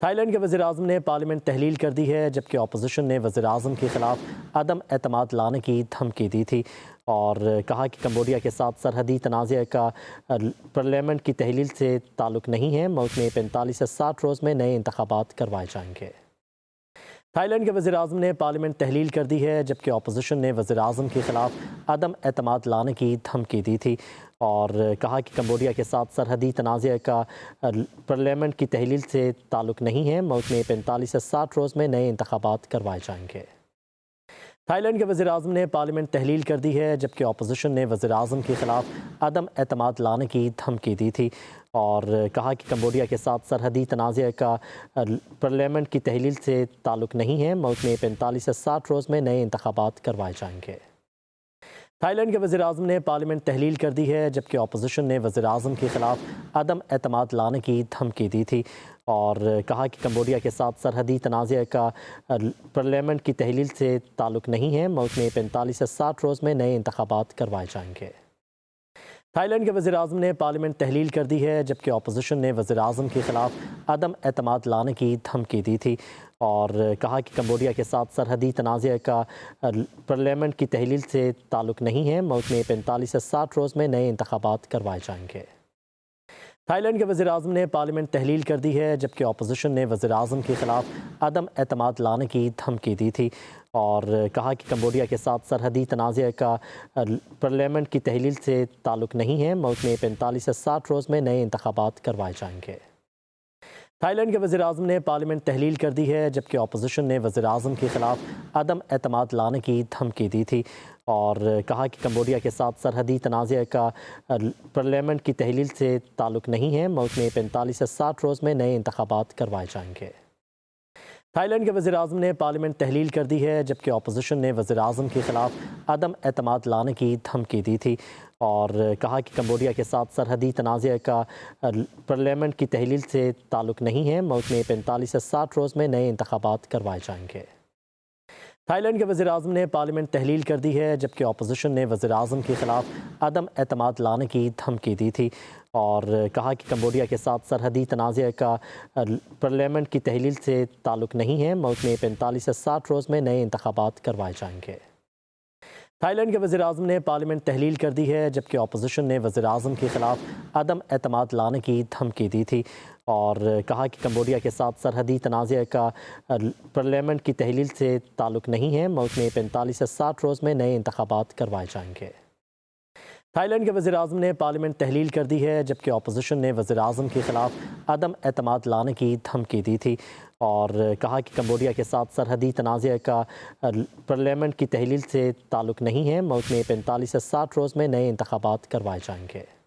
Thai land کے وزیراعظم نے پارلیمنٹ تحلیل کر دی ہے، جبکہ اپوزیشن نے وزیراعظم کے خلاف عدم اعتماد لانے کی دھمکی دی تھی اور کہا کہ کمبوڈیا کے ساتھ سرحدی تنازع کا پارلیمنٹ کی تحلیل سے تعلق نہیں ہے۔ ملک میں 45 سے 60 روز میں نئے انتخابات کروائے جائیں گے۔ تھائی لینڈ کے وزیراعظم نے پارلیمنٹ تحلیل کر دی ہے، جبکہ اپوزیشن نے وزیراعظم کے خلاف عدم اعتماد لانے کی دھمکی دی تھی اور کہا کہ کمبوڈیا کے ساتھ سرحدی تنازع کا پارلیمنٹ کی تحلیل سے تعلق نہیں ہے۔ ملک میں 45 سے 60 روز میں نئے انتخابات کروائے جائیں گے۔ تھائی لینڈ کے وزیراعظم نے پارلیمنٹ تحلیل کر دی ہے، جبکہ اپوزیشن نے وزیراعظم کے خلاف عدم اعتماد لانے کی دھمکی دی تھی اور کہا کہ کمبوڈیا کے ساتھ سرحدی تنازع کا پارلیمنٹ کی تحلیل سے تعلق نہیں ہے۔ ملک میں 45 سے 60 روز میں نئے انتخابات کروائے جائیں گے۔ تھائی لینڈ کے وزیراعظم نے پارلیمنٹ تحلیل کر دی ہے، جبکہ اپوزیشن نے وزیراعظم کے خلاف عدم اعتماد لانے کی دھمکی دی تھی اور کہا کہ کمبوڈیا کے ساتھ سرحدی تنازع کا پارلیمنٹ کی تحلیل سے تعلق نہیں ہے۔ ملک میں 45 سے 60 روز میں نئے انتخابات کروائے جائیں گے۔ تھائی لینڈ کے وزیراعظم نے پارلیمنٹ تحلیل کر دی ہے، جبکہ اپوزیشن نے وزیراعظم کے خلاف عدم اعتماد لانے کی دھمکی دی تھی اور کہا کہ کمبوڈیا کے ساتھ سرحدی تنازع کا پارلیمنٹ کی تحلیل سے تعلق نہیں ہے۔ ملک میں 45 سے 60 روز میں نئے انتخابات کروائے جائیں گے۔ تھائی لینڈ کے وزیراعظم نے پارلیمنٹ تحلیل کر دی ہے، جبکہ اپوزیشن نے وزیراعظم کے خلاف عدم اعتماد لانے کی دھمکی دی تھی اور کہا کہ کمبوڈیا کے ساتھ سرحدی تنازع کا پارلیمنٹ کی تحلیل سے تعلق نہیں ہے۔ ملک میں 45 سے 60 روز میں نئے انتخابات کروائے جائیں گے۔ تھائی لینڈ کے وزیراعظم نے پارلیمنٹ تحلیل کر دی ہے، جبکہ اپوزیشن نے وزیراعظم کے خلاف عدم اعتماد لانے کی دھمکی دی تھی اور کہا کہ کمبوڈیا کے ساتھ سرحدی تنازع کا پارلیمنٹ کی تحلیل سے تعلق نہیں ہے۔ ملک میں 45 سے 60 روز میں نئے انتخابات کروائے جائیں گے۔ تھائی لینڈ کے وزیراعظم نے پارلیمنٹ تحلیل کر دی ہے، جبکہ اپوزیشن نے وزیراعظم کے خلاف عدم اعتماد لانے کی دھمکی دی تھی اور کہا کہ کمبوڈیا کے ساتھ سرحدی تنازع کا پارلیمنٹ کی تحلیل سے تعلق نہیں ہے۔ ملک میں 45 سے 60 روز میں نئے انتخابات کروائے جائیں گے۔ تھائی لینڈ کے وزیراعظم نے پارلیمنٹ تحلیل کر دی ہے، جبکہ اپوزیشن نے وزیراعظم کے خلاف عدم اعتماد لانے کی دھمکی دی تھی اور کہا کہ کمبوڈیا کے ساتھ سرحدی تنازع کا پارلیمنٹ کی تحلیل سے تعلق نہیں ہے۔ ملک میں 45 سے 60 روز میں نئے انتخابات کروائے جائیں گے۔ تھائی لینڈ کے وزیراعظم نے پارلیمنٹ تحلیل کر دی ہے، جبکہ اپوزیشن نے وزیراعظم کے خلاف عدم اعتماد لانے کی دھمکی دی تھی اور کہا کہ کمبوڈیا کے ساتھ سرحدی تنازع کا پارلیمنٹ کی تحلیل سے تعلق نہیں ہے۔ ملک میں 45 سے 60 روز میں نئے انتخابات کروائے جائیں گے۔ تھائی لینڈ کے وزیراعظم نے پارلیمنٹ تحلیل کر دی ہے، جبکہ اپوزیشن نے وزیراعظم کے خلاف عدم اعتماد لانے کی دھمکی دی تھی اور کہا کہ کمبوڈیا کے ساتھ سرحدی تنازع کا پارلیمنٹ کی تحلیل سے تعلق نہیں ہے۔ ملک میں 45 سے 60 روز میں نئے انتخابات کروائے جائیں گے۔